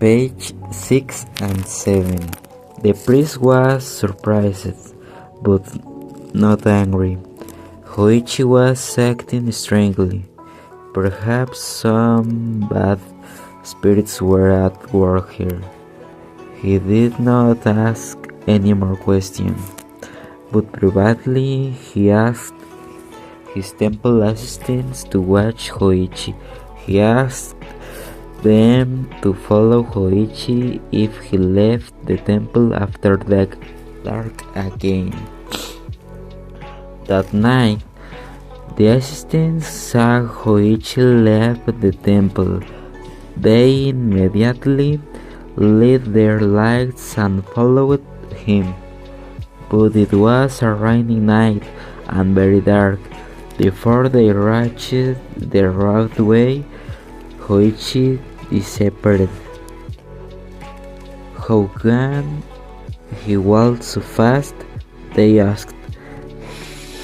Page 6 and 7. The priest was surprised, but not angry. Hoichi was acting strangely. Perhaps some bad spirits were at work here. He did not ask any more questions, but privately he asked his temple assistants to watch Hoichi. He asked them to follow Hoichi if he left the temple after dark again. That night, the assistants saw Hoichi leave the temple. They immediately lit their lights and followed him. But it was a rainy night and very dark. Before they reached the roadway, Hoichi disappeared. How can he walk so fast? They asked.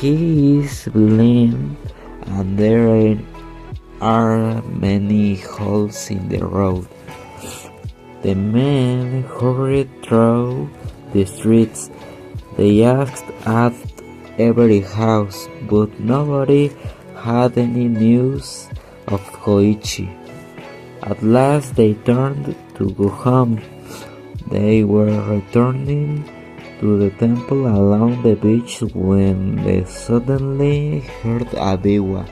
He is blind and there are many holes in the road. The men hurried through the streets. They asked at every house, but nobody had any news of Hoichi. At last they turned to go home. They were returning to the temple along the beach when they suddenly heard a biwa.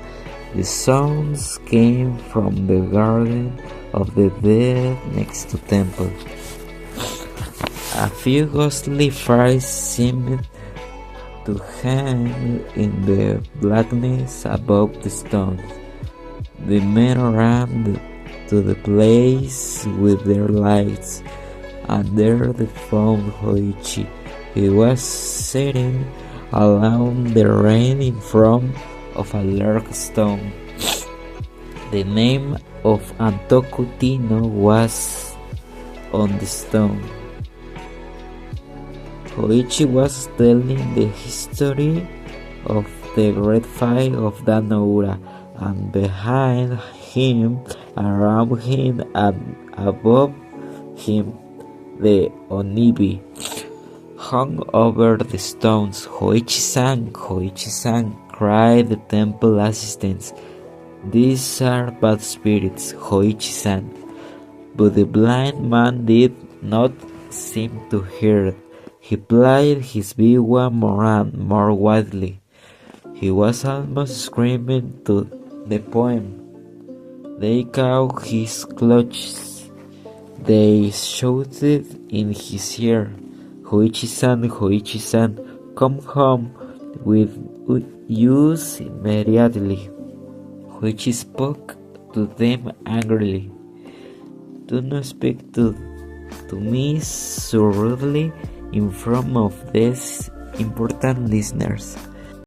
The sounds came from the garden of the dead next to temple. A few ghostly fires seemed to hang in the blackness above the stones. The men ran to the place with their lights, and there they found Hoichi. He was sitting along the rain in front of a large stone. The name of Antoku Tino was on the stone. Hoichi was telling the history of the great fight of Danoura, and behind him, around him, and above him, the Onibi hung over the stones. Hoichi-san, cried the temple assistants. These are bad spirits, Hoichi-san. But the blind man did not seem to hear. He played his biwa more and more wildly. He was almost screaming to the poem. They caught his clutches. They shouted in his ear, Hoichi-san, come home with us immediately. Hoichi spoke to them angrily. Do not speak to me so rudely in front of these important listeners.